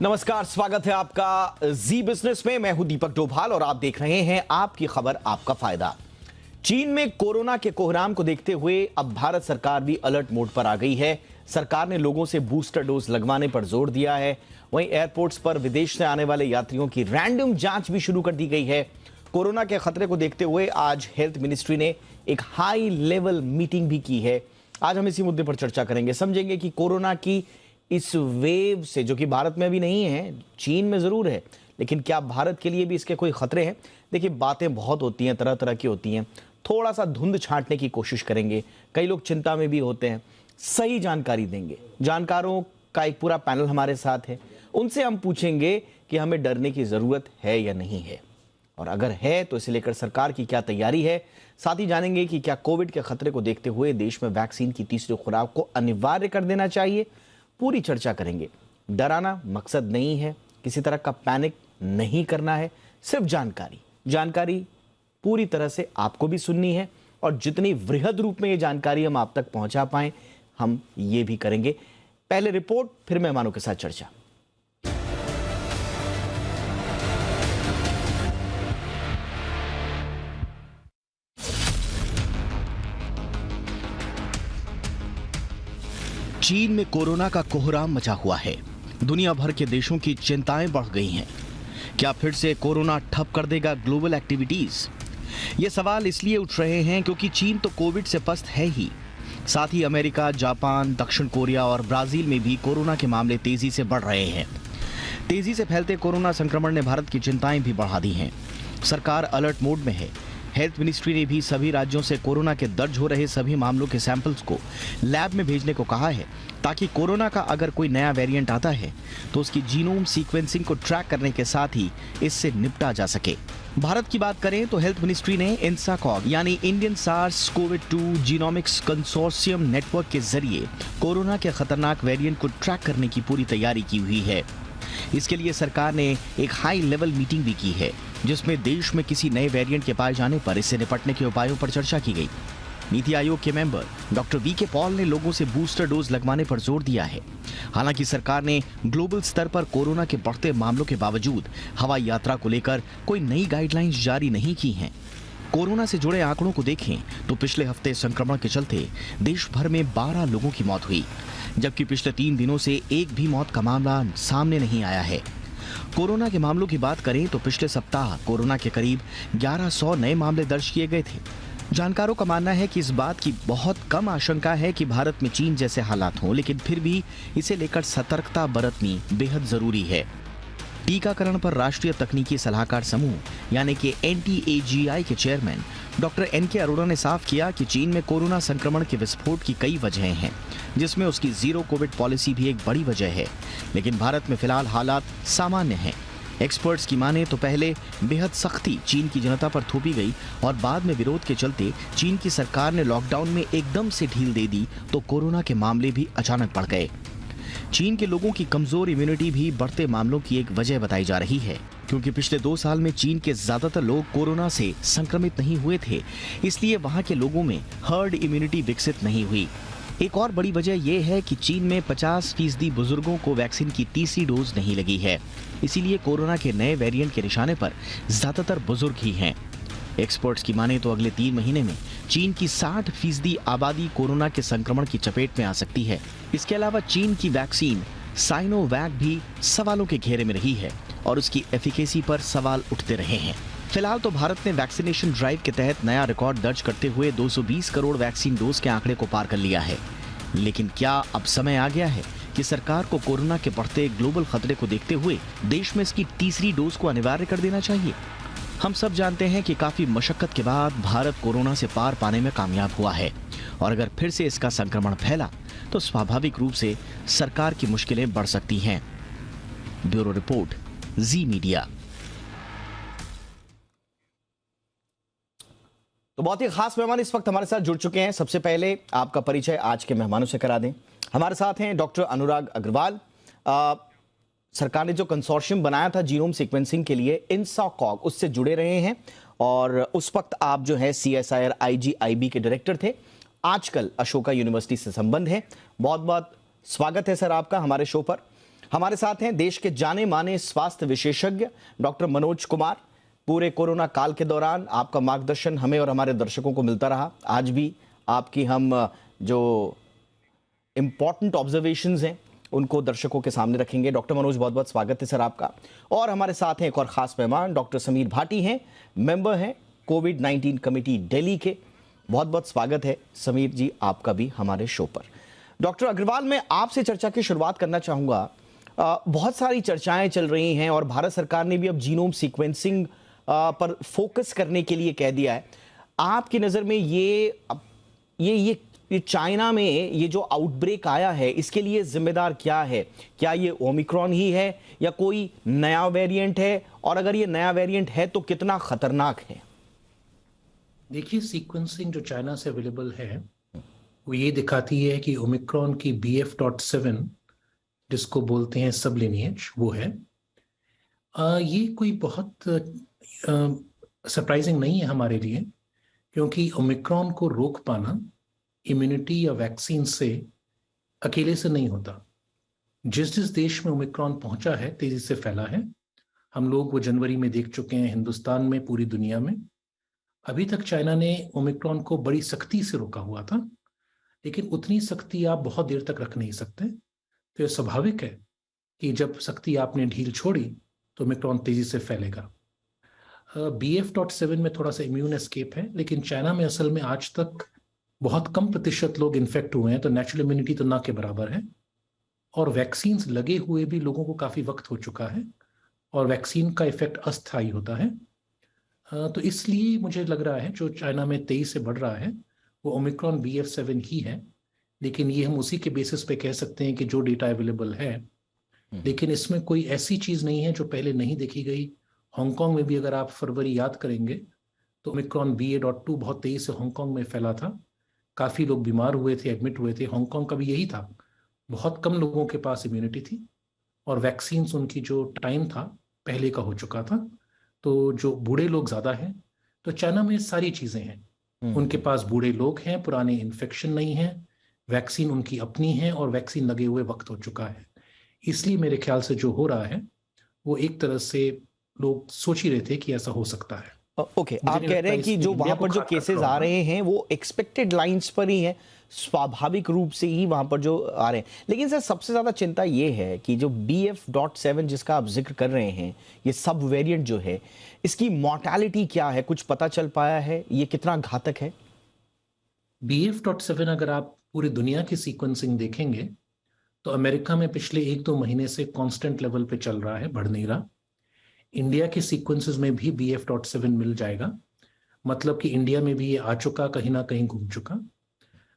नमस्कार, स्वागत है आपका जी बिजनेस में। मैं हूं दीपक डोभाल और आप देख रहे हैं आपकी खबर आपका फायदा। चीन में कोरोना के कोहराम को देखते हुए अब भारत सरकार भी अलर्ट मोड पर आ गई है। सरकार ने लोगों से बूस्टर डोज लगवाने पर जोर दिया है। वहीं एयरपोर्ट्स पर विदेश से आने वाले यात्रियों की रैंडम जांच भी शुरू कर दी गई है। कोरोना के खतरे को देखते हुए आज हेल्थ मिनिस्ट्री ने एक हाई लेवल मीटिंग भी की है। आज हम इसी मुद्दे पर चर्चा करेंगे, समझेंगे कि कोरोना की इस वेव से, जो कि भारत में अभी नहीं है, चीन में जरूर है, लेकिन क्या भारत के लिए भी इसके कोई खतरे हैं? देखिए, बातें बहुत होती हैं, तरह तरह की होती हैं। थोड़ा सा धुंध छांटने की कोशिश करेंगे। कई लोग चिंता में भी होते हैं। सही जानकारी देंगे। जानकारों का एक पूरा पैनल हमारे साथ है। उनसे हम पूछेंगे कि हमें डरने की जरूरत है या नहीं है, और अगर है तो इसे लेकर सरकार की क्या तैयारी है। साथ ही जानेंगे कि क्या कोविड के खतरे को देखते हुए देश में वैक्सीन की तीसरी खुराक को अनिवार्य कर देना चाहिए। पूरी चर्चा करेंगे। डराना मकसद नहीं है, किसी तरह का पैनिक नहीं करना है, सिर्फ जानकारी पूरी तरह से आपको भी सुननी है, और जितनी वृहद रूप में ये जानकारी हम आप तक पहुंचा पाएं, हम ये भी करेंगे। पहले रिपोर्ट, फिर मेहमानों के साथ चर्चा। चीन में कोरोना का कोहराम मचा हुआ है। दुनिया भर के देशों की चिंताएं बढ़ गई हैं। क्या फिर से कोरोना ठप कर देगा ग्लोबल एक्टिविटीज? ये सवाल इसलिए उठ रहे हैं क्योंकि चीन तो कोविड से पस्त है ही। साथ ही अमेरिका, जापान, दक्षिण कोरिया और ब्राजील में भी कोरोना के मामले तेजी से बढ़ रहे हैं। तेजी से फैलते कोरोना संक्रमण ने भारत की चिंताएं भी बढ़ा दी हैं। सरकार अलर्ट मोड में है। हेल्थ मिनिस्ट्री ने भी सभी राज्यों से कोरोना के दर्ज हो रहे सभी मामलों के सैंपल्स को लैब में भेजने को कहा है, ताकि कोरोना का अगर कोई नया वेरिएंट आता है तो उसकी जीनोम सीक्वेंसिंग को ट्रैक करने के साथ ही इससे निपटा जा सके। भारत की बात करें तो हेल्थ मिनिस्ट्री ने INSACOG यानी Indian SARS-CoV-2 genomics consortium network के जरिए कोरोना के खतरनाक वेरिएंट को ट्रैक करने की पूरी तैयारी की हुई है। इसके लिए सरकार ने एक हाई लेवल मीटिंग भी की है, जिसमें देश में किसी नए वेरिएंट के पाए जाने पर इससे निपटने के उपायों पर चर्चा की गई। नीति आयोग के मेंबर डॉक्टर VK पॉल ने लोगों से बूस्टर डोज लगवाने पर जोर दिया है। हालांकि सरकार ने ग्लोबल स्तर पर कोरोना के बढ़ते मामलों के बावजूद हवाई यात्रा को लेकर कोई नई गाइडलाइंस जारी नहीं की हैं। कोरोना से जुड़े आंकड़ों को देखें तो पिछले हफ्ते संक्रमण के चलते देश भर में 12 लोगों की मौत हुई, जबकि पिछले 3 दिनों से एक भी मौत का मामला सामने नहीं आया है। कोरोना के मामलों की बात करें तो पिछले सप्ताह कोरोना के करीब 1100 नए मामले दर्ज किए गए थे। जानकारों का मानना है कि इस बात की बहुत कम आशंका है कि भारत में चीन जैसे हालात हों, लेकिन फिर भी इसे लेकर सतर्कता बरतनी बेहद जरूरी है। टीकाकरण पर राष्ट्रीय तकनीकी सलाहकार समूह यानी कि NTAGI के चेयरमैन डॉक्टर NK अरोड़ा ने साफ किया कि चीन में कोरोना संक्रमण के विस्फोट की कई वजहें हैं, जिसमें उसकी जीरो कोविड पॉलिसी भी एक बड़ी वजह है। लेकिन भारत में फिलहाल हालात सामान्य हैं। एक्सपर्ट्स की माने तो पहले बेहद सख्ती चीन की जनता पर थोपी गई, और बाद में विरोध के चलते चीन की सरकार ने लॉकडाउन में एकदम से ढील दे दी तो कोरोना के मामले भी अचानक बढ़ गए। चीन के लोगों की कमजोर इम्यूनिटी भी बढ़ते मामलों की एक वजह बताई जा रही है, क्योंकि पिछले 2 साल में चीन के ज्यादातर लोग कोरोना से संक्रमित नहीं हुए थे, इसलिए वहां के लोगों में हर्ड इम्यूनिटी विकसित नहीं हुई। एक और बड़ी वजह यह है कि चीन में 50% बुजुर्गों को वैक्सीन की तीसरी डोज नहीं लगी है, इसीलिए कोरोना के नए वेरिएंट के निशाने पर ज्यादातर बुजुर्ग ही हैं। एक्सपर्ट्स की माने तो अगले 3 महीने में चीन की 60% आबादी कोरोना के संक्रमण की चपेट में आ सकती है। इसके अलावा चीन की वैक्सीन साइनोवैक भी सवालों के घेरे में रही है, और उसकी एफिकेसी पर सवाल उठते रहे हैं। फिलहाल तो भारत ने वैक्सीनेशन ड्राइव के तहत नया रिकॉर्ड दर्ज करते हुए 220 करोड़ वैक्सीन डोज के आंकड़े को पार कर लिया है। लेकिन क्या अब समय आ गया है कि सरकार को कोरोना के बढ़ते ग्लोबल खतरे को देखते हुए देश में इसकी तीसरी डोज को अनिवार्य कर देना चाहिए? हम सब जानते हैं कि काफी मशक्कत के बाद भारत कोरोना से पार पाने में कामयाब हुआ है, और अगर फिर से इसका संक्रमण फैला तो स्वाभाविक रूप से सरकार की मुश्किलें बढ़ सकती हैं। ब्यूरो रिपोर्ट, जी मीडिया। तो बहुत ही खास मेहमान इस वक्त हमारे साथ जुड़ चुके हैं। सबसे पहले आपका परिचय आज के मेहमानों से करा दें। हमारे साथ हैं डॉक्टर अनुराग अग्रवाल। सरकार ने जो कंसोर्शियम बनाया था जीनोम सीक्वेंसिंग के लिए, INSACOG, उससे जुड़े रहे हैं, और उस वक्त आप जो है CSIR IGIB के डायरेक्टर थे। आजकल अशोका यूनिवर्सिटी से संबंध है। बहुत बहुत स्वागत है सर आपका हमारे शो पर। हमारे साथ हैं देश के जाने माने स्वास्थ्य विशेषज्ञ डॉक्टर मनोज कुमार। पूरे कोरोना काल के दौरान आपका मार्गदर्शन हमें और हमारे दर्शकों को मिलता रहा। आज भी आपकी हम जो इम्पॉर्टेंट ऑब्जर्वेशंस हैं उनको दर्शकों के सामने रखेंगे। डॉक्टर मनोज, बहुत बहुत स्वागत है सर आपका। और हमारे साथ हैं एक और खास मेहमान डॉक्टर समीर भाटी हैं, मेंबर हैं कोविड-19 कमेटी दिल्ली के। बहुत बहुत स्वागत है समीर जी आपका भी हमारे शो पर। डॉक्टर अग्रवाल, मैं आपसे चर्चा की शुरुआत करना चाहूँगा। बहुत सारी चर्चाएं चल रही हैं और भारत सरकार ने भी अब जीनोम सीक्वेंसिंग पर फोकस करने के लिए कह दिया है। आपकी नज़र में ये चाइना में ये जो आउटब्रेक आया है इसके लिए जिम्मेदार क्या है? क्या ये ओमिक्रॉन ही है या कोई नया वेरिएंट है? और अगर ये नया वेरिएंट है तो कितना खतरनाक है? देखिए, सीक्वेंसिंग जो चाइना से अवेलेबल है वो ये दिखाती है कि ओमिक्रॉन की BF.7 जिसको बोलते हैं सब लिनिएज वो है। ये कोई बहुत सरप्राइजिंग नहीं है हमारे लिए, क्योंकि ओमिक्रॉन को रोक पाना इम्यूनिटी या वैक्सीन से अकेले से नहीं होता। जिस जिस देश में ओमिक्रॉन पहुंचा है, तेजी से फैला है। हम लोग वो जनवरी में देख चुके हैं, हिंदुस्तान में, पूरी दुनिया में। अभी तक चाइना ने ओमिक्रॉन को बड़ी सख्ती से रोका हुआ था, लेकिन उतनी सख्ती आप बहुत देर तक रख नहीं सकते। तो यह स्वाभाविक है कि जब सख्ती आपने ढील छोड़ी तो ओमिक्रॉन तेजी से फैलेगा। BF.7 में थोड़ा सा इम्यून एस्केप है, लेकिन चाइना में असल में आज तक बहुत कम प्रतिशत लोग इन्फेक्ट हुए हैं, तो नेचुरल इम्यूनिटी तो ना के बराबर है। और वैक्सीन लगे हुए भी लोगों को काफ़ी वक्त हो चुका है और वैक्सीन का इफेक्ट अस्थायी होता है। तो इसलिए मुझे लग रहा है जो चाइना में तेजी से बढ़ रहा है वो ओमिक्रॉन BF.7 ही है। लेकिन ये हम उसी के बेसिस पे कह सकते हैं कि जो डेटा अवेलेबल है, लेकिन इसमें कोई ऐसी चीज़ नहीं है जो पहले नहीं देखी गई। हांगकांग में भी अगर आप फरवरी याद करेंगे तो ओमिक्रॉन BA.2 बहुत तेजी से हांगकांग में फैला था। काफ़ी लोग बीमार हुए थे, एडमिट हुए थे। हांगकांग का भी यही था, बहुत कम लोगों के पास इम्यूनिटी थी और वैक्सीन उनकी जो टाइम था पहले का हो चुका था। तो जो बूढ़े लोग ज़्यादा हैं, तो चाइना में सारी चीज़ें हैं। उनके पास बूढ़े लोग हैं, पुराने इन्फेक्शन नहीं है, वैक्सीन उनकी अपनी है और वैक्सीन लगे हुए वक्त हो चुका है। इसलिए मेरे ख्याल से जो हो रहा है वो एक तरह से लोग सोच ही रहे थे कि ऐसा हो सकता है। ओके, आप कह रहे हैं कि जो वहां पर जो केसेस आ रहे हैं वो एक्सपेक्टेड लाइंस पर ही है, स्वाभाविक रूप से ही वहां पर जो आ रहे हैं। लेकिन सर, सबसे ज्यादा चिंता ये है कि जो BF.7 जिसका आप जिक्र कर रहे हैं, ये सब वेरिएंट जो है, इसकी मॉर्टैलिटी क्या है? कुछ पता चल पाया है? ये कितना घातक है? BF.7 अगर आप पूरी दुनिया की सीक्वेंसिंग देखेंगे तो अमेरिका में पिछले 1-2 महीने से कांस्टेंट लेवल पे चल रहा है, बढ़ नहीं रहा। इंडिया के सीक्वेंसेस में भी BF.7 मिल जाएगा, मतलब कि इंडिया में भी ये आ चुका, कहीं ना कहीं घूम चुका।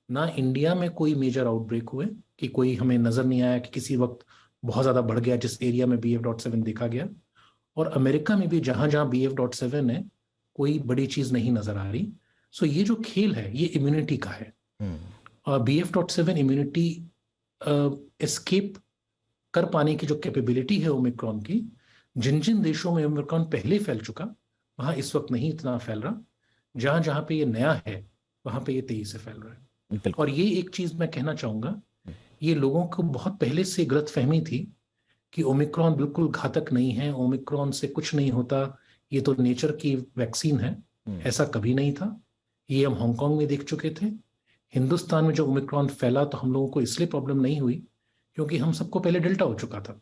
ना इंडिया में कोई मेजर आउटब्रेक हुए कि कोई हमें नजर नहीं आया कि किसी वक्त बहुत ज्यादा बढ़ गया जिस एरिया में BF.7 देखा गया। और अमेरिका में भी जहां जहां BF.7 है कोई बड़ी चीज नहीं नजर आ रही। सो ये जो खेल है ये इम्यूनिटी का है। और BF.7 इम्यूनिटी एस्केप कर पाने की जो कैपेबिलिटी है ओमिक्रॉन की, जिन जिन देशों में ओमिक्रॉन पहले फैल चुका वहां इस वक्त नहीं इतना फैल रहा। जहां जहां पे ये नया है वहां पे ये तेजी से फैल रहा है। और ये एक चीज मैं कहना चाहूंगा, ये लोगों को बहुत पहले से गलतफहमी थी कि ओमिक्रॉन बिल्कुल घातक नहीं है, ओमिक्रॉन से कुछ नहीं होता, ये तो नेचर की वैक्सीन है। ऐसा कभी नहीं था। ये हम हांगकांग में देख चुके थे। हिंदुस्तान में जो ओमिक्रॉन फैला तो हम लोगों को इसलिए प्रॉब्लम नहीं हुई क्योंकि हम सबको पहले डेल्टा हो चुका था,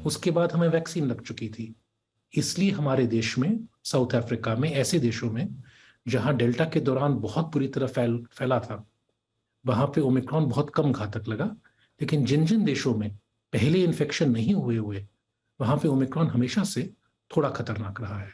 उसके बाद हमें वैक्सीन लग चुकी थी। इसलिए हमारे देश में, साउथ अफ्रीका में, ऐसे देशों में जहां डेल्टा के दौरान बहुत बुरी तरह फैला था, वहां पे ओमिक्रॉन बहुत कम घातक लगा। लेकिन जिन जिन देशों में पहले इन्फेक्शन नहीं हुए वहां पे ओमिक्रॉन हमेशा से थोड़ा खतरनाक रहा है।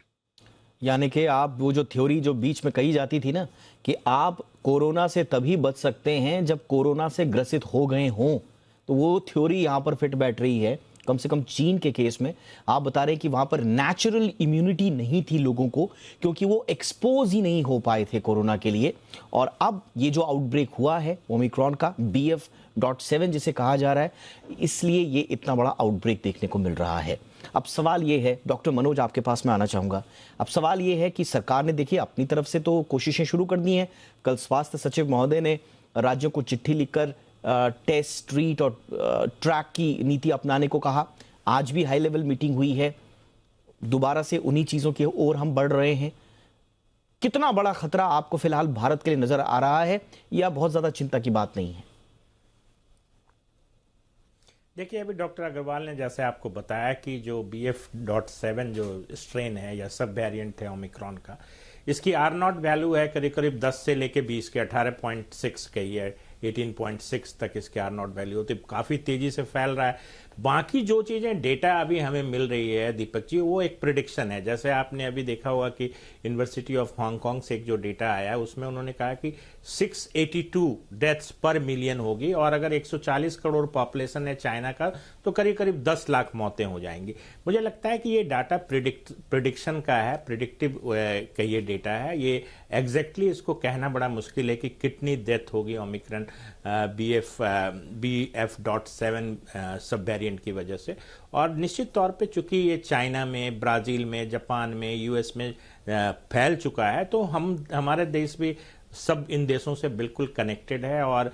यानी कि आप वो जो थ्योरी जो बीच में कही जाती थी ना कि आप कोरोना से तभी बच सकते हैं जब कोरोना से ग्रसित हो गए हों, तो वो थ्योरी यहाँ पर फिट बैठ रही है। कम से कम चीन के केस में आप बता रहे हैं कि वहां पर नेचुरल इम्यूनिटी नहीं थी लोगों को, क्योंकि वो एक्सपोज ही नहीं हो पाए थे कोरोना के लिए। और अब ये जो आउटब्रेक हुआ है ओमिक्रॉन का BF.7 जिसे कहा जा रहा है, इसलिए ये इतना बड़ा आउटब्रेक देखने को मिल रहा है। अब सवाल ये है, डॉक्टर मनोज आपके पास मैं आना चाहूँगा। अब सवाल ये है कि सरकार ने देखिए अपनी तरफ से तो कोशिशें शुरू कर दी हैं। कल स्वास्थ्य सचिव महोदय ने राज्यों को चिट्ठी लिखकर टेस्ट ट्रीट और ट्रैक की नीति अपनाने को कहा। आज भी हाई लेवल मीटिंग हुई है, दोबारा से उन्हीं चीजों की ओर हम बढ़ रहे हैं। कितना बड़ा खतरा आपको फिलहाल भारत के लिए नजर आ रहा है, या बहुत ज्यादा चिंता की बात नहीं है? देखिए, अभी डॉक्टर अग्रवाल ने जैसे आपको बताया कि जो BF.7 जो स्ट्रेन है या सब वेरिएंट है ओमिक्रॉन का, इसकी आर नॉट वैल्यू है करीब करीब 10 से लेके 20 के 18.6 कही है, 18.6 तक इसके आर नॉट वैल्यू होती, काफ़ी तेज़ी से फैल रहा है। बाकी जो चीज़ें डेटा अभी हमें मिल रही है दीपक जी, वो एक प्रिडिक्शन है। जैसे आपने अभी देखा होगा कि यूनिवर्सिटी ऑफ हांगकांग से एक जो डेटा आया है उसमें उन्होंने कहा कि 682 डेथ्स पर मिलियन होगी, और अगर 140 करोड़ पॉपुलेशन है चाइना का तो करीब करीब 10 लाख मौतें हो जाएंगी। मुझे लगता है कि ये डाटा प्रिडिक्शन का है, प्रिडिक्टिव का ये डेटा है। ये एग्जैक्टली इसको कहना बड़ा मुश्किल है कि कितनी डेथ होगी ओमिक्रॉन BF.7 सब वेरिएंट की वजह से। और निश्चित तौर पे चूंकि ये चाइना में, ब्राज़ील में, जापान में, US में फैल चुका है, तो हमारे देश भी सब इन देशों से बिल्कुल कनेक्टेड है, और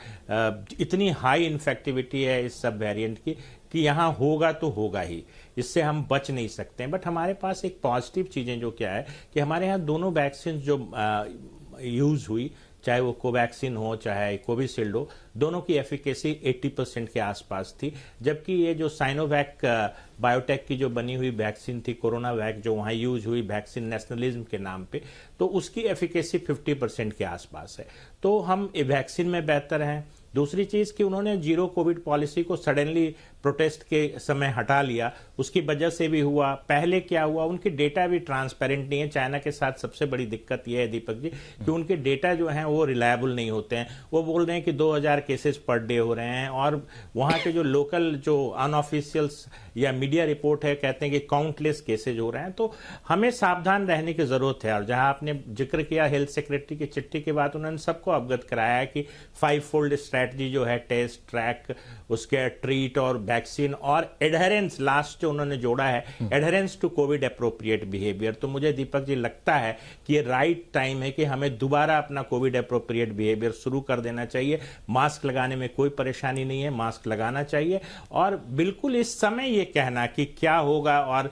इतनी हाई इन्फेक्टिविटी है इस सब वेरिएंट की कि यहाँ होगा तो होगा ही, इससे हम बच नहीं सकते हैं। बट हमारे पास एक पॉजिटिव चीज़ें जो क्या है कि हमारे यहाँ दोनों वैक्सीन जो यूज़ हुई, चाहे वो कोवैक्सीन हो चाहे कोविशील्ड हो, दोनों की एफिकेसी 80% के आसपास थी। जबकि ये जो साइनोवैक बायोटेक की जो बनी हुई वैक्सीन थी, कोरोना वैक, जो वहाँ यूज हुई वैक्सीन नेशनलिज्म के नाम पे, तो उसकी एफिकेसी 50% के आसपास है। तो हम वैक्सीन में बेहतर हैं। दूसरी चीज़ कि उन्होंने जीरो कोविड पॉलिसी को सडनली प्रोटेस्ट के समय हटा लिया, उसकी वजह से भी हुआ। पहले क्या हुआ, उनके डेटा भी ट्रांसपेरेंट नहीं है। चाइना के साथ सबसे बड़ी दिक्कत यह है दीपक जी कि उनके डेटा जो हैं वो रिलायबल नहीं होते हैं। वो बोल रहे हैं कि 2000 केसेस पर डे हो रहे हैं, और वहाँ के जो लोकल जो अनऑफिशियल्स या मीडिया रिपोर्ट है कहते हैं कि काउंटलेस केसेज हो रहे हैं। तो हमें सावधान रहने की जरूरत है। और जहां आपने जिक्र किया हेल्थ सेक्रेटरी की चिट्ठी के बाद, उन्होंने सबको अवगत कराया है कि 5-फोल्ड स्ट्रैटेजी जो है, टेस्ट, ट्रैक, उसके ट्रीट और वैक्सीन और एडहेरेंस, लास्ट जो उन्होंने जोड़ा है adherence to covid appropriate behaviour. तो मुझे दीपक जी लगता है कि ये राइट टाइम है कि हमें दोबारा अपना कोविड अप्रोप्रिएट बिहेवियर शुरू कर देना चाहिए। मास्क लगाने में कोई परेशानी नहीं है, मास्क लगाना चाहिए। और बिल्कुल इस समय ये कहना कि क्या होगा और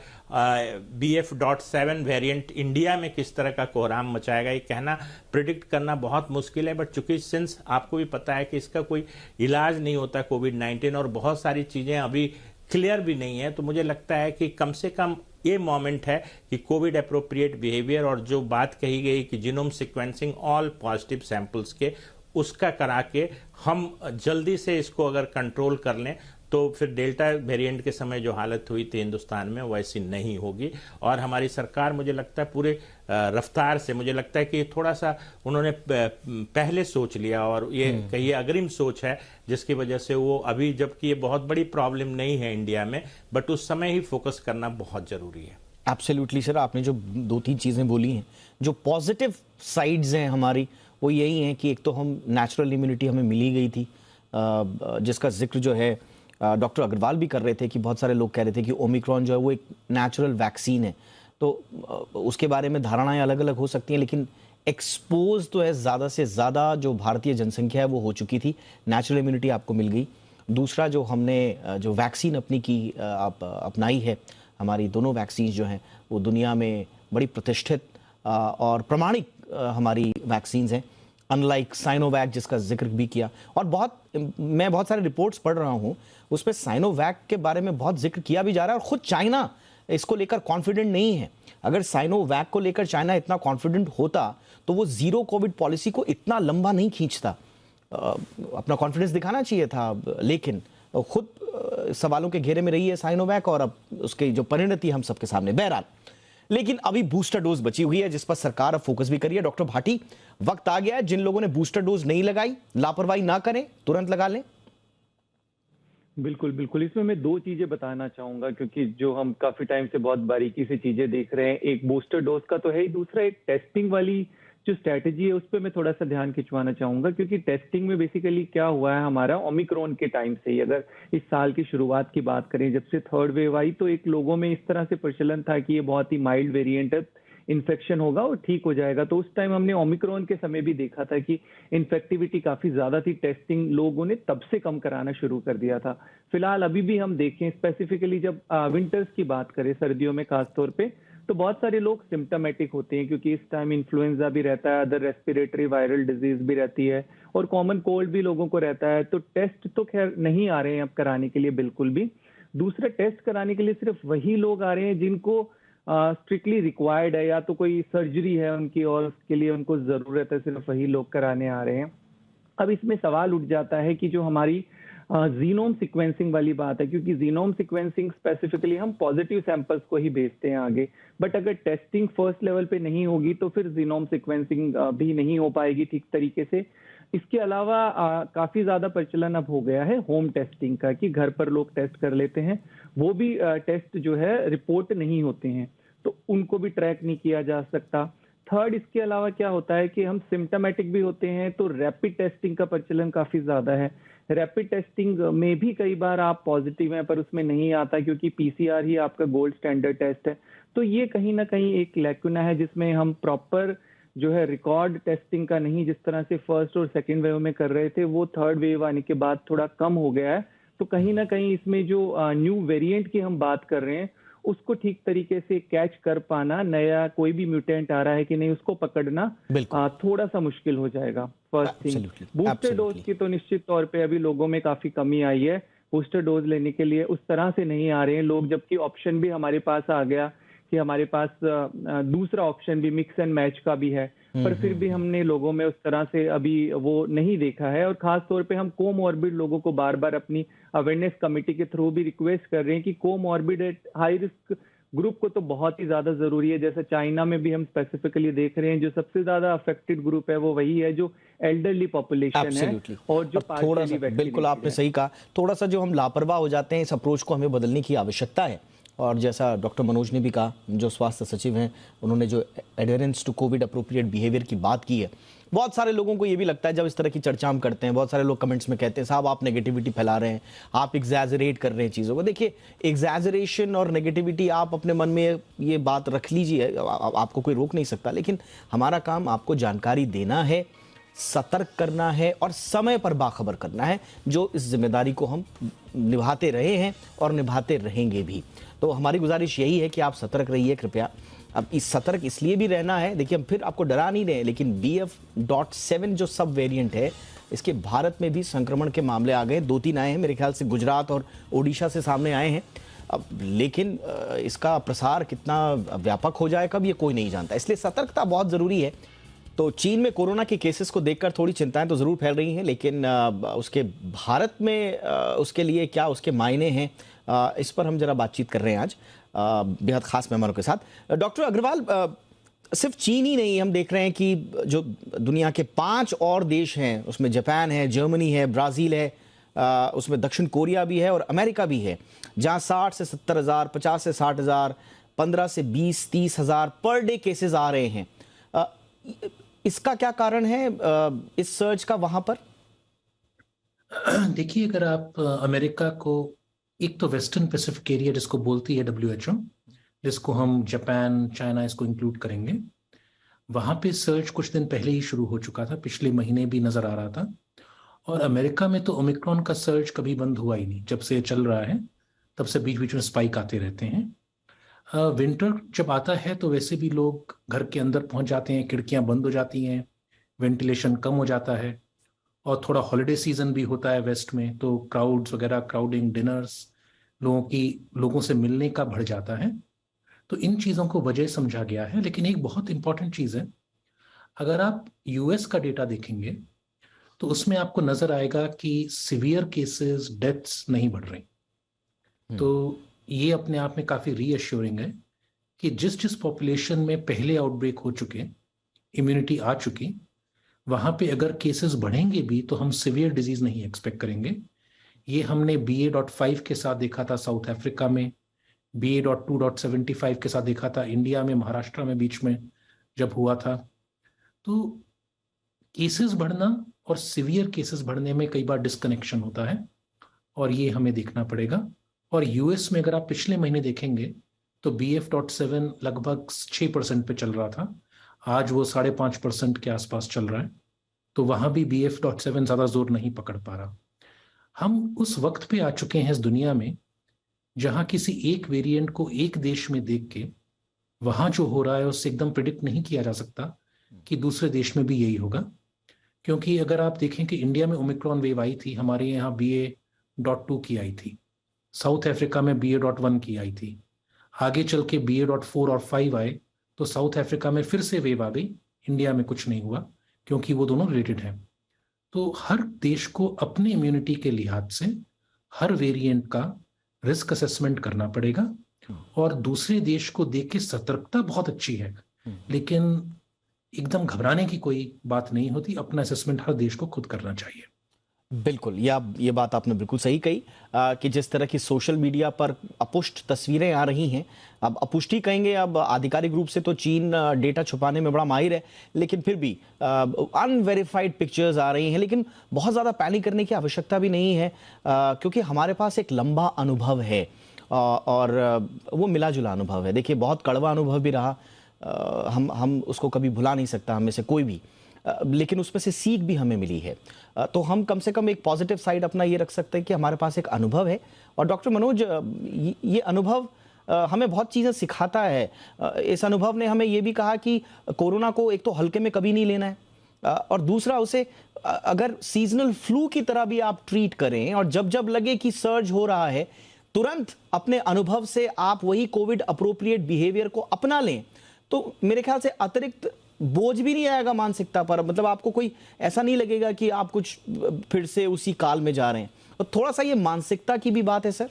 BF.7 वेरिएंट इंडिया में किस तरह का कोहराम मचाएगा, ये कहना, प्रिडिक्ट करना बहुत मुश्किल है। बट चूंकि सिंस आपको भी पता है कि इसका कोई इलाज नहीं होता कोविड-19 और बहुत सारी चीजें अभी क्लियर भी नहीं है, तो मुझे लगता है कि कम से कम ये मोमेंट है कि कोविड अप्रोप्रिएट बिहेवियर और जो बात कही गई कि genome sequencing all positive samples के, उसका करा के हम जल्दी से इसको अगर कंट्रोल कर लें तो फिर डेल्टा वेरिएंट के समय जो हालत हुई थी हिंदुस्तान में वैसी नहीं होगी। और हमारी सरकार मुझे लगता है पूरे रफ्तार से, मुझे लगता है कि थोड़ा सा उन्होंने पहले सोच लिया, और ये कहिए अग्रिम सोच है, जिसकी वजह से वो अभी, जबकि ये बहुत बड़ी प्रॉब्लम नहीं है इंडिया में, बट उस समय ही फोकस करना बहुत जरूरी है। एब्सोल्युटली सर, आपने जो 2-3 चीजें बोली हैं, जो पॉजिटिव साइड्स हैं हमारी, वो यही हैं कि एक तो हम नेचुरल इम्यूनिटी हमें मिली गई थी, जिसका जिक्र जो है डॉक्टर अग्रवाल भी कर रहे थे कि बहुत सारे लोग कह रहे थे कि ओमिक्रॉन जो है वो एक नेचुरल वैक्सीन है। तो उसके बारे में धारणाएं अलग अलग हो सकती हैं, लेकिन एक्सपोज तो है ज़्यादा से ज़्यादा जो भारतीय जनसंख्या है वो हो चुकी थी, नेचुरल इम्यूनिटी आपको मिल गई। दूसरा, जो हमने जो वैक्सीन अपनी की अपनाई है, हमारी दोनों वैक्सीन जो हैं वो दुनिया में बड़ी प्रतिष्ठित और प्रमाणिक हमारी वैक्सीन हैं, अनलाइक साइनोवैक जिसका जिक्र भी किया। और मैं बहुत सारे रिपोर्ट्स पढ़ रहा हूँ, उसमें साइनोवैक के बारे में बहुत जिक्र किया भी जा रहा है, और खुद चाइना इसको लेकर कॉन्फिडेंट नहीं है। अगर साइनोवैक को लेकर चाइना इतना कॉन्फिडेंट होता तो वो जीरो कोविड पॉलिसी को इतना लंबा नहीं खींचता। अपना कॉन्फिडेंस दिखाना चाहिए था, लेकिन खुद सवालों के घेरे में रही है साइनोवैक, और अब उसकी जो परिणति हम सबके सामने। बहरहाल, लेकिन अभी बूस्टर डोज बची हुई है, जिस पर सरकार अब फोकस भी करिए। डॉक्टर भाटी, वक्त आ गया है, जिन लोगों ने बूस्टर डोज नहीं लगाई, लापरवाही ना करें, तुरंत लगा लें। बिल्कुल बिल्कुल, इसमें मैं 2 चीजें बताना चाहूंगा, क्योंकि जो हम काफी टाइम से बहुत बारीकी से चीजें देख रहे हैं, एक बूस्टर डोज का तो है ही, दूसरा एक टेस्टिंग वाली जो स्ट्रैटेजी है उस पर मैं थोड़ा सा ध्यान खिंचवाना चाहूंगा। क्योंकि टेस्टिंग में बेसिकली क्या हुआ है, हमारा ओमिक्रॉन के टाइम से ही, अगर इस साल की शुरुआत की बात करें, जब से थर्ड वेव आई, तो एक लोगों में इस तरह से प्रचलन था कि ये बहुत ही माइल्ड वेरिएंट है, इन्फेक्शन होगा और ठीक हो जाएगा। तो उस टाइम हमने ओमिक्रॉन के समय भी देखा था कि इन्फेक्टिविटी काफी ज्यादा थी, टेस्टिंग लोगों ने तब से कम कराना शुरू कर दिया था। फिलहाल अभी भी हम देखें, स्पेसिफिकली जब विंटर्स की बात करें, सर्दियों में खासतौर पे, तो बहुत सारे लोग सिम्टोमेटिक होते हैं क्योंकि इस टाइम इन्फ्लुएंजा भी रहता है, अदर रेस्पिरेटरी वायरल डिजीज भी रहती है और कॉमन कोल्ड भी लोगों को रहता है। तो टेस्ट तो खैर नहीं आ रहे हैं अब कराने के लिए बिल्कुल भी। दूसरा, टेस्ट कराने के लिए सिर्फ वही लोग आ रहे हैं जिनको स्ट्रिक्टली रिक्वायर्ड है या तो कोई सर्जरी है उनकी और उसके लिए उनको जरूरत है, सिर्फ वही लोग कराने आ रहे हैं। अब इसमें सवाल उठ जाता है कि जो हमारी जीनोम सीक्वेंसिंग वाली बात है, क्योंकि जीनोम सीक्वेंसिंग स्पेसिफिकली हम पॉजिटिव सैंपल्स को ही भेजते हैं आगे, बट अगर टेस्टिंग फर्स्ट लेवल पे नहीं होगी तो फिर जीनोम सीक्वेंसिंग भी नहीं हो पाएगी ठीक तरीके से। इसके अलावा काफी ज्यादा प्रचलन अब हो गया है होम टेस्टिंग का, कि घर पर लोग टेस्ट कर लेते हैं, वो भी टेस्ट जो है रिपोर्ट नहीं होते हैं, तो उनको भी ट्रैक नहीं किया जा सकता। थर्ड, इसके अलावा क्या होता है कि हम सिम्टोमेटिक भी होते हैं तो रैपिड टेस्टिंग का प्रचलन काफी ज्यादा है। रैपिड टेस्टिंग में भी कई बार आप पॉजिटिव हैं पर उसमें नहीं आता क्योंकि पीसीआर ही आपका गोल्ड स्टैंडर्ड टेस्ट है। तो ये कहीं ना कहीं एक लैकुना है जिसमें हम प्रॉपर जो है रिकॉर्ड टेस्टिंग का नहीं, जिस तरह से फर्स्ट और सेकेंड वेव में कर रहे थे, वो थर्ड वेव आने के बाद थोड़ा कम हो गया है। तो कहीं ना कहीं इसमें जो न्यू वेरिएंट की हम बात कर रहे हैं उसको ठीक तरीके से कैच कर पाना, नया कोई भी म्यूटेंट आ रहा है कि नहीं उसको पकड़ना थोड़ा सा मुश्किल हो जाएगा। फर्स्ट थिंग, बूस्टर डोज की तो निश्चित तौर पे अभी लोगों में काफी कमी आई है, बूस्टर डोज लेने के लिए उस तरह से नहीं आ रहे हैं लोग, जबकि ऑप्शन भी हमारे पास आ गया कि हमारे पास दूसरा ऑप्शन भी मिक्स एंड मैच का भी है, पर फिर भी हमने लोगों में उस तरह से अभी वो नहीं देखा है। और खास तौर पे हम कोमॉर्बिड लोगों को बार बार अपनी अवेयरनेस कमेटी के थ्रू भी रिक्वेस्ट कर रहे हैं कि कोमॉर्बिड हाई रिस्क ग्रुप को तो बहुत ही ज्यादा जरूरी है। जैसे चाइना में भी हम स्पेसिफिकली देख रहे हैं जो सबसे ज्यादा अफेक्टेड ग्रुप है वो वही है जो एल्डरली पॉपुलेशन है और जो थोड़ा सा, बिल्कुल आपने सही कहा, थोड़ा सा जो हम लापरवाह हो जाते हैं, इस अप्रोच को हमें बदलने की आवश्यकता है। और जैसा डॉक्टर मनोज ने भी कहा, जो स्वास्थ्य सचिव हैं, उन्होंने जो adherence to covid appropriate behaviour की बात की है, बहुत सारे लोगों को ये भी लगता है जब इस तरह की चर्चा हम करते हैं, बहुत सारे लोग कमेंट्स में कहते हैं साहब आप नेगेटिविटी फैला रहे हैं, आप एग्जैजरेट कर रहे हैं चीज़ों को। देखिए, एग्जैजरेशन और नेगेटिविटी आप अपने मन में ये बात रख लीजिए, आपको कोई रोक नहीं सकता, लेकिन हमारा काम आपको जानकारी देना है, सतर्क करना है और समय पर बाखबर करना है, जो इस जिम्मेदारी को हम निभाते रहे हैं और निभाते रहेंगे भी। तो हमारी गुजारिश यही है कि आप सतर्क रहिए कृपया। अब इस सतर्क इसलिए भी रहना है, देखिए हम फिर आपको डरा नहीं रहे, लेकिन BF.7 जो सब वेरिएंट है, इसके भारत में भी संक्रमण के मामले आ गए, 2-3 आए हैं, मेरे ख्याल से गुजरात और ओडिशा से सामने आए हैं। अब लेकिन इसका प्रसार कितना व्यापक हो जाए कब, ये कोई नहीं जानता, इसलिए सतर्कता बहुत ज़रूरी है। तो चीन में कोरोना के केसेस को देखकर थोड़ी चिंताएं तो ज़रूर फैल रही हैं, लेकिन उसके भारत में उसके लिए क्या उसके मायने हैं, इस पर हम जरा बातचीत कर रहे हैं आज बेहद खास मेहमानों के साथ। डॉक्टर अग्रवाल, सिर्फ चीन ही नहीं, हम देख रहे हैं कि जो दुनिया के 5 और देश हैं, उसमें जापान है, जर्मनी है, ब्राज़ील है, उसमें दक्षिण कोरिया भी है और अमेरिका भी है, जहां 60 से 70 हज़ार, 50 से 60 हज़ार, 15 से 20-30 हज़ार पर डे केसेस आ रहे हैं। इसका क्या कारण है, इस सर्ज का वहां पर? देखिए, अगर आप अमेरिका को, एक तो वेस्टर्न पैसिफिक एरिया जिसको बोलती है WHO, जिसको हम जापान, चाइना इसको इंक्लूड करेंगे, वहां पे सर्च कुछ दिन पहले ही शुरू हो चुका था, पिछले महीने भी नजर आ रहा था। और अमेरिका में तो ओमिक्रॉन का सर्च कभी बंद हुआ ही नहीं, जब से चल रहा है तब से बीच बीच में स्पाइक आते रहते हैं। विंटर जब आता है तो वैसे भी लोग घर के अंदर पहुंच जाते हैं, खिड़कियां बंद हो जाती हैं, वेंटिलेशन कम हो जाता है, और थोड़ा हॉलिडे सीजन भी होता है वेस्ट में, तो क्राउड्स वगैरह, क्राउडिंग, डिनर्स, लोगों से मिलने का बढ़ जाता है। तो इन चीज़ों को वजह समझा गया है। लेकिन एक बहुत इंपॉर्टेंट चीज़ है, अगर आप US का डेटा देखेंगे तो उसमें आपको नजर आएगा कि सिवियर केसेस, डेथ्स नहीं बढ़ रही। तो ये अपने आप में काफ़ी रीअश्योरिंग है कि जिस पॉपुलेशन में पहले आउटब्रेक हो चुके, इम्यूनिटी आ चुकी, वहाँ पे अगर केसेस बढ़ेंगे भी तो हम सिवियर डिजीज नहीं एक्सपेक्ट करेंगे। ये हमने BA.5 के साथ देखा था साउथ अफ्रीका में, BA.2.75 के साथ देखा था इंडिया में, महाराष्ट्र में बीच में जब हुआ था। तो केसेस बढ़ना और सिवियर केसेस बढ़ने में कई बार डिस्कनेक्शन होता है, और ये हमें देखना पड़ेगा। और US में अगर आप पिछले महीने देखेंगे तो BF.7 लगभग 6% पे चल रहा था, आज वो 5.5% के आसपास चल रहा है। तो वहां भी BF.7 ज्यादा जोर नहीं पकड़ पा रहा। हम उस वक्त पे आ चुके हैं इस दुनिया में जहां किसी एक वेरिएंट को एक देश में देख के वहां जो हो रहा है उससे एकदम प्रिडिक्ट नहीं किया जा सकता कि दूसरे देश में भी यही होगा। क्योंकि अगर आप देखें कि इंडिया में ओमिक्रॉन वेव आई थी, हमारे यहाँ BA.2 की आई थी, साउथ अफ्रीका में BA.1 की आई थी, आगे चल के BA.4 और 5 आए तो साउथ अफ्रीका में फिर से वेव आ गई, इंडिया में कुछ नहीं हुआ क्योंकि वो दोनों रिलेटेड हैं। तो हर देश को अपने इम्यूनिटी के लिहाज से हर वेरिएंट का रिस्क असेसमेंट करना पड़ेगा, और दूसरे देश को देख के सतर्कता बहुत अच्छी है, लेकिन एकदम घबराने की कोई बात नहीं होती। अपना असेसमेंट हर देश को खुद करना चाहिए। बिल्कुल, ये बात आपने बिल्कुल सही कही कि जिस तरह की सोशल मीडिया पर अपुष्ट तस्वीरें आ रही हैं, अब अपुष्टि कहेंगे, अब आधिकारिक रूप से तो चीन डेटा छुपाने में बड़ा माहिर है, लेकिन फिर भी अनवेरिफाइड पिक्चर्स आ रही हैं। लेकिन बहुत ज़्यादा पैनिक करने की आवश्यकता भी नहीं है, क्योंकि हमारे पास एक लंबा अनुभव है और वो मिला जुला अनुभव है। देखिए, बहुत कड़वा अनुभव भी रहा, हम उसको कभी भुला नहीं सकता, हम में से कोई भी, लेकिन उसमें से सीख भी हमें मिली है। तो हम कम से कम एक पॉजिटिव साइड अपना ये रख सकते हैं कि हमारे पास एक अनुभव है। और डॉक्टर मनोज, ये अनुभव हमें बहुत चीज़ें सिखाता है। इस अनुभव ने हमें ये भी कहा कि कोरोना को एक तो हल्के में कभी नहीं लेना है, और दूसरा उसे अगर सीजनल फ्लू की तरह भी आप ट्रीट करें, और जब जब लगे कि सर्ज हो रहा है तुरंत अपने अनुभव से आप वही कोविड अप्रोप्रिएट बिहेवियर को अपना लें, तो मेरे ख्याल से अतिरिक्त बोझ भी नहीं आएगा मानसिकता पर। मतलब आपको कोई ऐसा नहीं लगेगा कि आप कुछ फिर से उसी काल में जा रहे हैं। तो थोड़ा सा ये मानसिकता की भी बात है सर।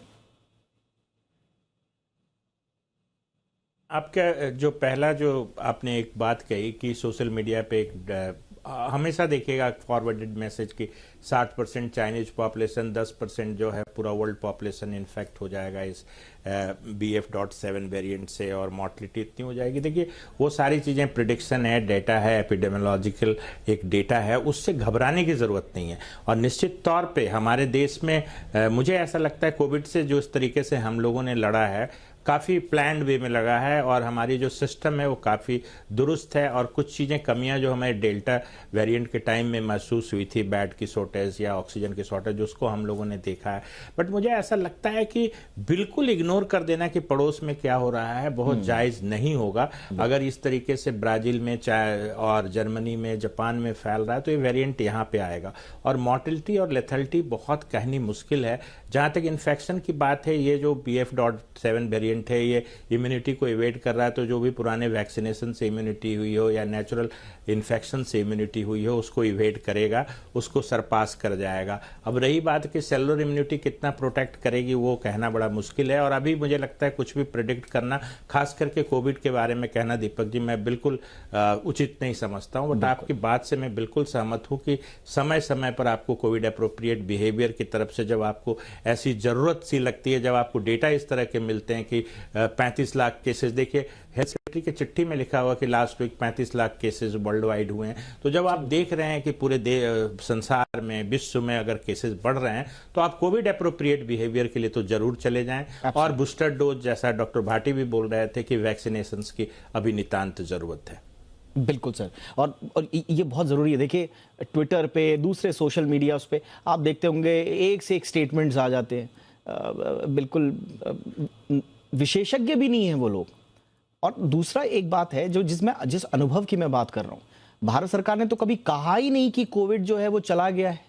आपका जो पहला जो आपने एक बात कही कि सोशल मीडिया पे एक हमेशा देखिएगा फॉरवर्डेड मैसेज की 60% चाइनीज पॉपुलेशन, 10% जो है पूरा वर्ल्ड पॉपुलेशन इन्फेक्ट हो जाएगा इस BF.7 वेरिएंट से, और मॉर्टलिटी इतनी हो जाएगी। देखिए, वो सारी चीज़ें प्रिडिक्शन है, डेटा है, एपिडेमियोलॉजिकल एक डेटा है, उससे घबराने की ज़रूरत नहीं है। और निश्चित तौर पे हमारे देश में मुझे ऐसा लगता है कोविड से जो इस तरीके से हम लोगों ने लड़ा है, काफ़ी प्लान्ड वे में लगा है, और हमारी जो सिस्टम है वो काफ़ी दुरुस्त है। और कुछ चीज़ें कमियां जो हमें डेल्टा वेरिएंट के टाइम में महसूस हुई थी, बेड की शॉर्टेज या ऑक्सीजन की शॉर्टेज, उसको हम लोगों ने देखा है। बट मुझे ऐसा लगता है कि बिल्कुल इग्नोर कर देना कि पड़ोस में क्या हो रहा है बहुत जायज़ नहीं होगा। अगर इस तरीके से ब्राज़ील में और जर्मनी में, जापान में फैल रहा है, तो ये वेरिएंट यहाँ पे आएगा। और मॉर्टिलिटी और लेथलिटी बहुत कहनी मुश्किल है। जहाँ तक इन्फेक्शन की बात है, ये जो BF.7 वेरिएंट है, ये इम्यूनिटी को इवेड कर रहा है। तो जो भी पुराने वैक्सीनेशन से इम्यूनिटी हुई हो या नेचुरल इन्फेक्शन से इम्यूनिटी हुई हो, उसको इवेड करेगा, उसको सरपास कर जाएगा। अब रही बात कि सेलुलर इम्यूनिटी कितना प्रोटेक्ट करेगी, वो कहना बड़ा मुश्किल है। और अभी मुझे लगता है कुछ भी प्रेडिक्ट करना, खास करके कोविड के बारे में कहना, दीपक जी, मैं बिल्कुल उचित नहीं समझता हूँ। बट आपकी बात से मैं बिल्कुल सहमत हूँ कि समय समय पर आपको कोविड अप्रोप्रिएट बिहेवियर की तरफ से जब आपको ऐसी ज़रूरत सी लगती है, जब आपको डेटा इस तरह के मिलते हैं कि 35 लाख केसेस, देखिए हेल्थ सेक्रेटरी की चिट्ठी में लिखा हुआ कि last week 35 lakh cases worldwide हुए हैं। तो जब आप देख रहे हैं कि पूरे संसार में, विश्व में अगर केसेस बढ़ रहे हैं, तो आप कोविड अप्रोप्रिएट बिहेवियर के लिए तो जरूर चले जाएं। और बूस्टर डोज, जैसा डॉक्टर भाटी भी बोल रहे थे कि वैक्सीनेशन की अभी नितांत जरूरत है। बिल्कुल सर, और ये बहुत ज़रूरी है। देखिए, ट्विटर पे, दूसरे सोशल मीडिया उस पे आप देखते होंगे एक से एक स्टेटमेंट्स आ जाते हैं, बिल्कुल विशेषज्ञ भी नहीं हैं वो लोग। और दूसरा एक बात है जो जिस अनुभव की मैं बात कर रहा हूँ, भारत सरकार ने तो कभी कहा ही नहीं कि कोविड जो है वो चला गया है।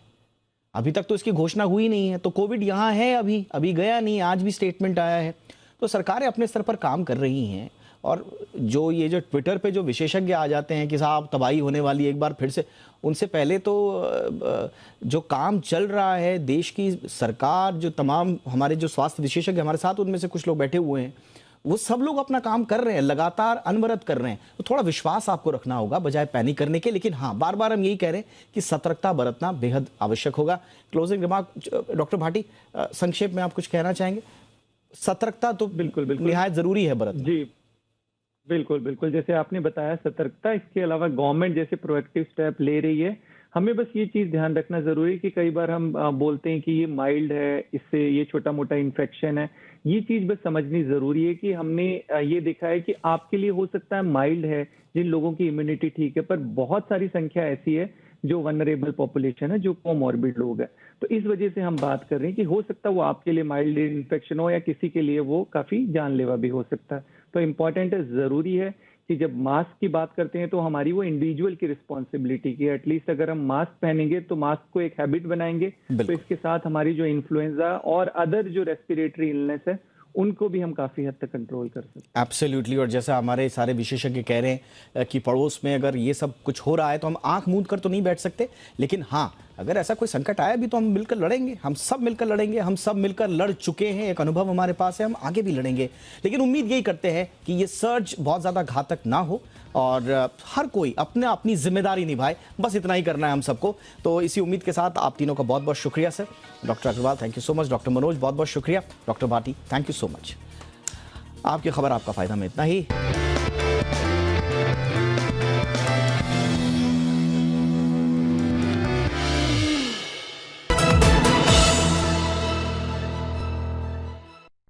अभी तक तो इसकी घोषणा हुई नहीं है। तो कोविड यहाँ है, अभी गया नहीं। आज भी स्टेटमेंट आया है। तो सरकारें अपने स्तर पर काम कर रही हैं। और जो ट्विटर पे जो विशेषज्ञ आ जाते हैं कि साहब तबाही होने वाली है, एक बार फिर से, उनसे पहले तो जो काम चल रहा है, देश की सरकार, जो तमाम हमारे जो स्वास्थ्य विशेषज्ञ हमारे साथ, उनमें से कुछ लोग बैठे हुए हैं, वो सब लोग अपना काम कर रहे हैं, लगातार अनवरत कर रहे हैं। तो थोड़ा विश्वास आपको रखना होगा बजाय पैनिक करने के। लेकिन हाँ, बार बार हम यही कह रहे हैं कि सतर्कता बरतना बेहद आवश्यक होगा। क्लोजिंग रिमार्क डॉक्टर भाटी, संक्षेप में आप कुछ कहना चाहेंगे? सतर्कता तो बिल्कुल निहायत जरूरी है बरतना। जी बिल्कुल, जैसे आपने बताया सतर्कता, इसके अलावा गवर्नमेंट जैसे प्रोएक्टिव स्टेप ले रही है। हमें बस ये चीज ध्यान रखना जरूरी है कि कई बार हम बोलते हैं कि ये माइल्ड है, इससे ये छोटा मोटा इन्फेक्शन है। ये चीज बस समझनी जरूरी है कि हमने ये देखा है कि आपके लिए हो सकता है माइल्ड है, जिन लोगों की इम्यूनिटी ठीक है, पर बहुत सारी संख्या ऐसी है जो वनरेबल पॉपुलेशन है, जो कोमॉर्बिड लोग हैं। तो इस वजह से हम बात कर रहे हैं कि हो सकता है वो आपके लिए माइल्ड इन्फेक्शन हो या किसी के लिए वो काफी जानलेवा भी हो सकता है। तो इम्पॉर्टेंट है, जरूरी है कि जब मास्क की बात करते हैं तो हमारी वो इंडिविजुअल की रिस्पॉन्सिबिलिटी की, एटलीस्ट अगर हम मास्क पहनेंगे तो मास्क को एक हैबिट बनाएंगे, तो इसके साथ हमारी जो इन्फ्लुएंजा और अदर जो रेस्पिरेटरी इलनेस है उनको भी हम काफी हद तक कंट्रोल कर सकते हैं। एब्सोल्युटली। और जैसा हमारे सारे विशेषज्ञ कह रहे हैं कि पड़ोस में अगर ये सब कुछ हो रहा है तो हम आंख मूंद कर तो नहीं बैठ सकते, लेकिन हाँ, अगर ऐसा कोई संकट आया भी तो हम मिलकर लड़ेंगे, हम सब मिलकर लड़ेंगे। हम सब मिलकर लड़ चुके हैं, एक अनुभव हमारे पास है, हम आगे भी लड़ेंगे। लेकिन उम्मीद यही करते हैं कि ये सर्ज बहुत ज़्यादा घातक ना हो और हर कोई अपने अपनी जिम्मेदारी निभाए, बस इतना ही करना है हम सबको। तो इसी उम्मीद के साथ आप तीनों का बहुत बहुत शुक्रिया sir. Doctor Agarwal thank you so much, doctor Manoj बहुत बहुत शुक्रिया, doctor Bhati thank you so much. आपकी खबर आपका फ़ायदा में इतना ही।